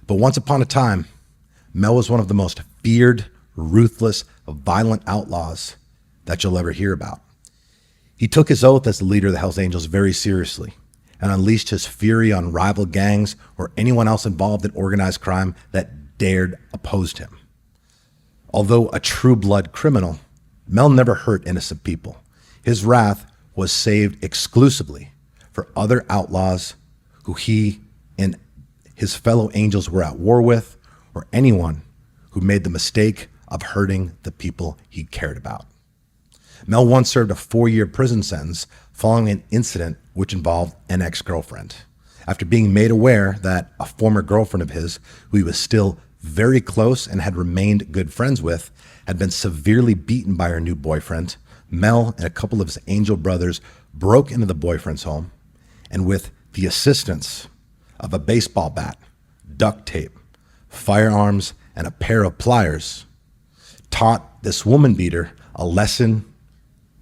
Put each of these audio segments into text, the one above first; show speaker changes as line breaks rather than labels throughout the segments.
But once upon a time, Mel was one of the most feared, ruthless, violent outlaws that you'll ever hear about. He took his oath as the leader of the Hells Angels very seriously and unleashed his fury on rival gangs or anyone else involved in organized crime that dared oppose him. Although a true-blood criminal, Mel never hurt innocent people. His wrath was saved exclusively for other outlaws who he and his fellow angels were at war with, or anyone who made the mistake of hurting the people he cared about. Mel once served a 4-year prison sentence following an incident which involved an ex-girlfriend. After being made aware that a former girlfriend of his, who he was still very close and had remained good friends with, had been severely beaten by her new boyfriend, Mel and a couple of his angel brothers broke into the boyfriend's home and, with the assistance of a baseball bat, duct tape, firearms, and a pair of pliers, taught this woman beater a lesson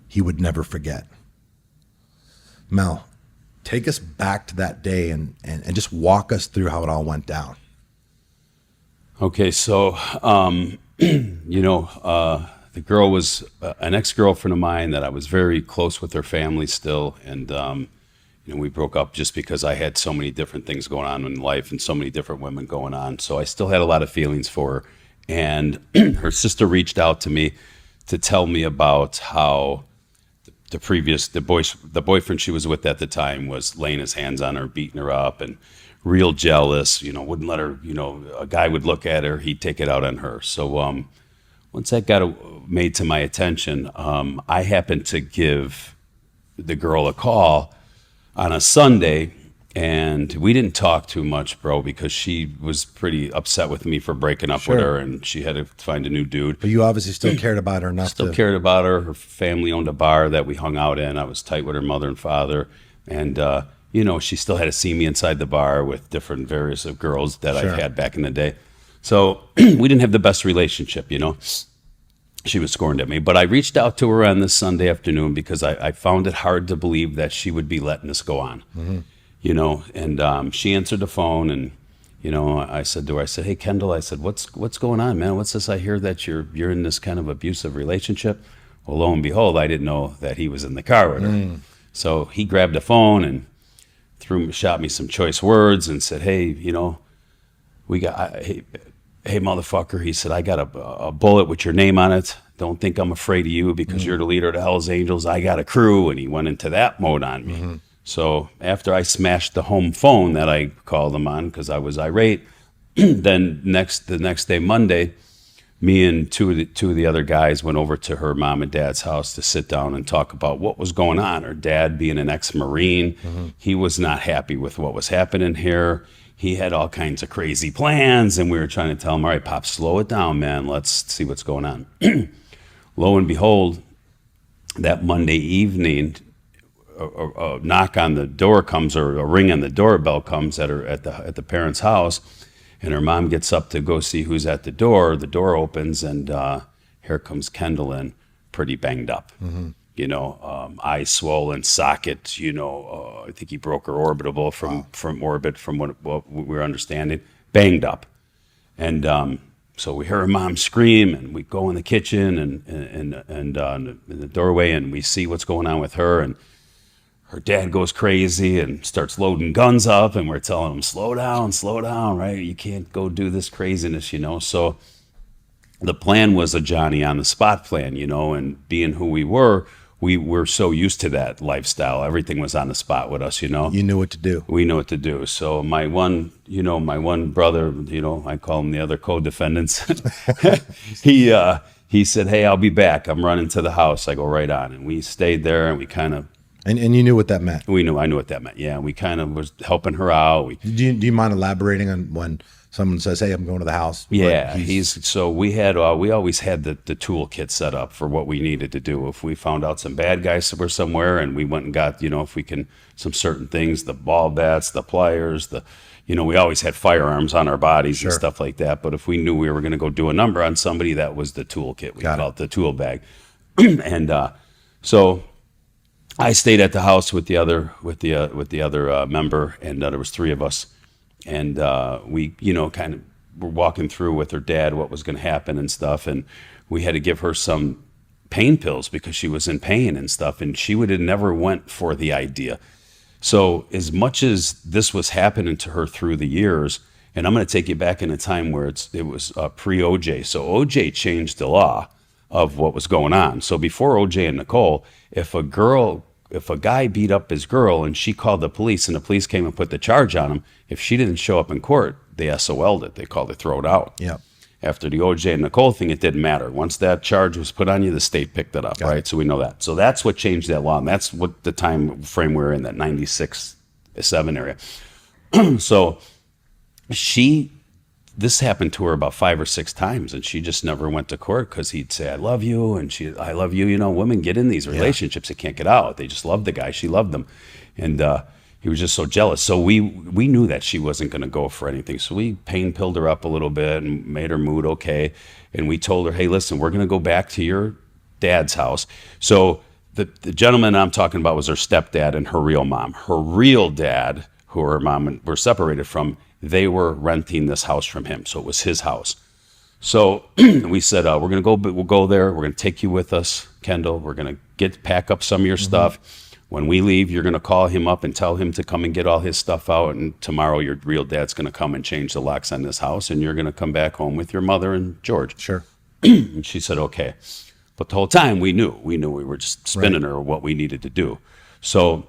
he would never forget. Mel, take us back to that day and just walk us through how it all went down.
Okay, so, the girl was an ex-girlfriend of mine that I was very close with her family still. And, we broke up just because I had so many different things going on in life and so many different women going on. So I still had a lot of feelings for her. And her sister reached out to me to tell me about how the boyfriend she was with at the time was laying his hands on her, beating her up, and real jealous, wouldn't let her, a guy would look at her, he'd take it out on her. So once that got made to my attention, I happened to give the girl a call on a Sunday, and we didn't talk too much, bro, because she was pretty upset with me for breaking up with her, and she had to find a new dude.
But you obviously still cared about her enough.
Still cared about her. Her family owned a bar that we hung out in. I was tight with her mother and father, and she still had to see me inside the bar with different various of girls that I've had back in the day. So we didn't have the best relationship, She was scorned at me. But I reached out to her on this Sunday afternoon because I found it hard to believe that she would be letting this go on. Mm-hmm. And she answered the phone, and, I said to her, hey, Kendall, I said, what's going on, man? What's this? I hear that you're in this kind of abusive relationship. Well, lo and behold, I didn't know that he was in the car with her. Mm. So he grabbed the phone and shot me some choice words and said, hey, hey, motherfucker, he said, I got a bullet with your name on it. Don't think I'm afraid of you because you're the leader of the Hells Angels. I got a crew. And he went into that mode on me. Mm-hmm. So after I smashed the home phone that I called him on because I was irate, then the next day, Monday, me and two of the other guys went over to her mom and dad's house to sit down and talk about what was going on. Her dad, being an ex-Marine, he was not happy with what was happening here. He had all kinds of crazy plans, and we were trying to tell him, all right, Pop, slow it down, man. Let's see what's going on. Lo and behold, that Monday evening, a knock on the door comes, or a ring on the doorbell comes at the parents' house, and her mom gets up to go see who's at the door. The door opens, and here comes Kendall in, pretty banged up. Mm-hmm. Eyes swollen, socket. I think he broke her orbital from orbit, from what we were understanding, banged up, and so we hear her mom scream, and we go in the kitchen and in the doorway, and we see what's going on with her, and her dad goes crazy and starts loading guns up, and we're telling him, slow down, right? You can't go do this craziness, So the plan was a Johnny on the spot plan, and being who we were so used to that lifestyle. Everything was on the spot with us, You
knew what to do.
We knew what to do. So my one brother, I call him the other co-defendants. He said, hey, I'll be back. I'm running to the house. I go right on. And we stayed there, and we kind of,
and you knew what that meant.
I knew what that meant. Yeah, we kind of was helping her out.
Do you mind elaborating on when someone says, hey, I'm going to the house?
Yeah, we always had the toolkit set up for what we needed to do. If we found out some bad guys were somewhere, and we went and got, if we can, some certain things, the ball bats, the pliers, we always had firearms on our bodies and stuff like that. But if we knew we were going to go do a number on somebody, that was the toolkit. We called it the tool bag. And so I stayed at the house with the other member, and there was 3 of us. And we, kind of were walking through with her dad what was going to happen and stuff. And we had to give her some pain pills because she was in pain and stuff. And she would have never went for the idea. So as much as this was happening to her through the years, and I'm going to take you back in a time where it was pre-OJ. So OJ changed the law of what was going on. So before OJ and Nicole, if a guy beat up his girl and she called the police and the police came and put the charge on him, if she didn't show up in court, they SOL'd it. They called it throw it out.
Yeah.
After the OJ and Nicole thing, it didn't matter. Once that charge was put on you, the state picked it up, right? So we know that. So that's what changed that law. And that's what the time frame we were in, that 96, 7 area. So this happened to her about 5 or 6 times, and she just never went to court because he'd say, I love you, and I love you. Women get in these relationships, they can't get out. They just love the guy. She loved him. And he was just so jealous. So we knew that she wasn't going to go for anything. So we pain-pilled her up a little bit and made her mood okay. And we told her, hey, listen, we're going to go back to your dad's house. So the gentleman I'm talking about was her stepdad and her real mom. Her real dad, who her mom were separated from, they were renting this house from him. So it was his house. So we said, we're going to we'll go there. We're going to take you with us, Kendall. We're going to pack up some of your stuff. When we leave, you're going to call him up and tell him to come and get all his stuff out. And tomorrow your real dad's going to come and change the locks on this house. And you're going to come back home with your mother and George.
Sure.
And she said, okay. But the whole time we knew we were just spinning her what we needed to do. So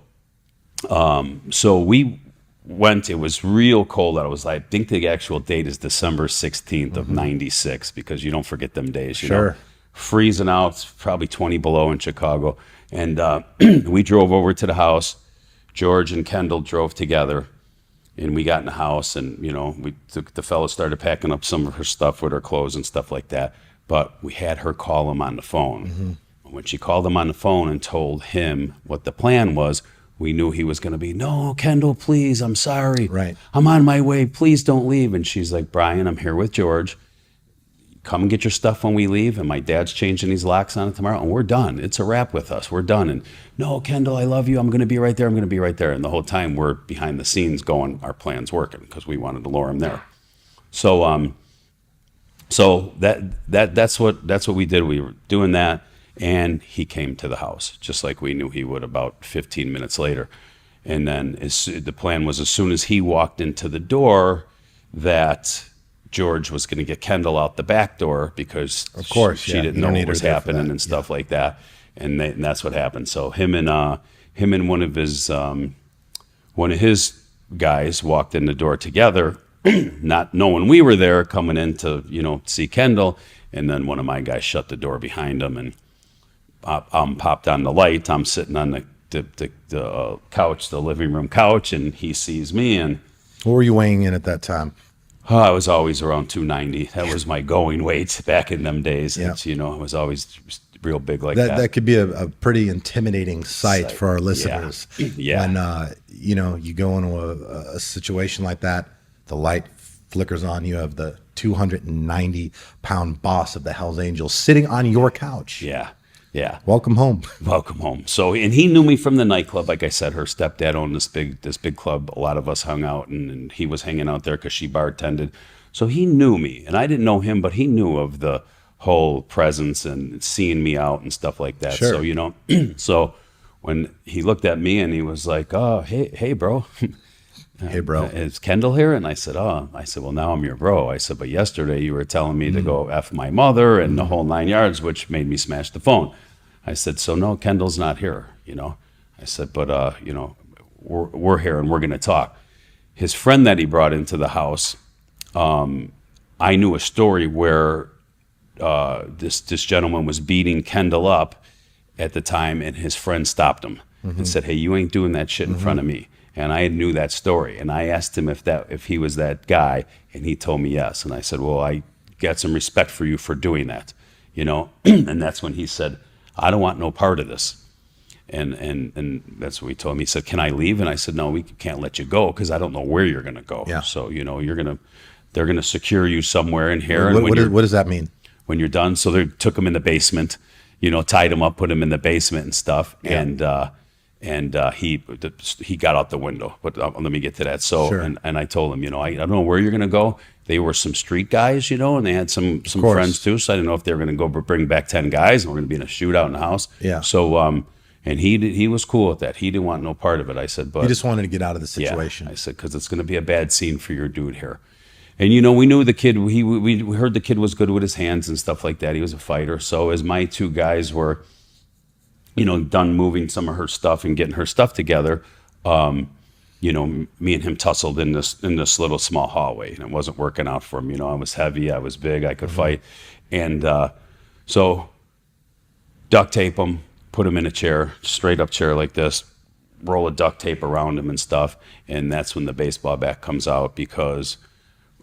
we went. It was real cold out. I think the actual date is December 16th of 96, because you don't forget them days. You know? Freezing out, it's probably 20 below in Chicago. And we drove over to the house. George and Kendall drove together, and we got in the house, and the fellow started packing up some of her stuff with her clothes and stuff like that. But we had her call him on the phone. When she called him on the phone and told him what the plan was, we knew he was going to be, no, Kendall, please, I'm sorry.
Right.
I'm on my way. Please don't leave. And she's like, Brian, I'm here with George. Come and get your stuff when we leave. And my dad's changing these locks on it tomorrow. And we're done. It's a wrap with us. We're done. And no, Kendall, I love you. I'm going to be right there. I'm going to be right there. And the whole time we're behind the scenes going, our plan's working, because we wanted to lure him there. So that's what we did. We were doing that. And he came to the house, just like we knew he would, about 15 minutes later. And then the plan was, as soon as he walked into the door, that George was going to get Kendall out the back door, because
of course
she didn't know what was happening and stuff like that. And that's what happened. So him and one of his guys walked in the door together, not knowing we were there, coming in to see Kendall. And then one of my guys shut the door behind him, and popped on the light. I'm sitting on the couch, the living room couch, and he sees me. And
what were you weighing in at that time?
I was always around 290. That was my going weight back in them days.
Yeah.
I was always real big like that.
That could be a pretty intimidating sight for our listeners.
Yeah.
When you go into a situation like that, the light flickers on, you have the 290-pound boss of the Hells Angels sitting on your couch.
Yeah.
Welcome home.
Welcome home. So, and he knew me from the nightclub. Like I said, her stepdad owned this big club. A lot of us hung out, and he was hanging out there because she bartended. So he knew me, and I didn't know him, but he knew of the whole presence and seeing me out and stuff like that.
Sure.
So, so when he looked at me and he was like, oh, hey, bro.
Hey, bro.
Is Kendall here? And I said, well, now I'm your bro. I said, but yesterday you were telling me to go F my mother and the whole 9 yards, which made me smash the phone. I said, so no, Kendall's not here, I said, but, we're here and we're going to talk. His friend that he brought into the house, I knew a story where this gentleman was beating Kendall up at the time, and his friend stopped him and said, hey, you ain't doing that shit in front of me. And I knew that story, and I asked him if he was that guy, and he told me yes. And I said, well, I got some respect for you for doing that, And that's when he said, I don't want no part of this. And that's what he told me. He said, can I leave? And I said, no, we can't let you go, because I don't know where you're going to go.
Yeah.
So, they're going to secure you somewhere in here. And
what does that mean?
When you're done. So they took him in the basement, tied him up, put him in the basement and stuff.
Yeah.
and he got out the window. But let me get to that. So,
Sure.
and I told him, I don't know where you're going to go. They were some street guys, and they had some
course.
friends too. So I didn't know if they were going to go bring back 10 guys and we're going to be in a shootout in the house.
Yeah.
So, and he was cool with that. He didn't want no part of it. I said, but
You just wanted to get out of the
yeah,
situation.
I said, because it's going to be a bad scene for your dude here. And, we knew the kid, we heard the kid was good with his hands and stuff like that. He was a fighter. So as my two guys were, done moving some of her stuff and getting her stuff together, me and him tussled in this little small hallway, and it wasn't working out for him. I was heavy, I was big, I could fight. And so duct tape him, put him in a chair, straight up chair like this, roll a duct tape around him and stuff. And that's when the baseball bat comes out, because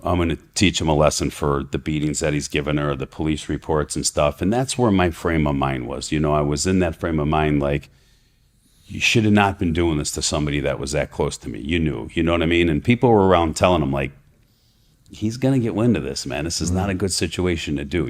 I'm going to teach him a lesson for the beatings that he's given her, the police reports and stuff. And that's where my frame of mind was. I was in that frame of mind, like, you should have not been doing this to somebody that was that close to me. You know what I mean? And people were around telling him, like, he's going to get wind of this, man. This is not a good situation to do,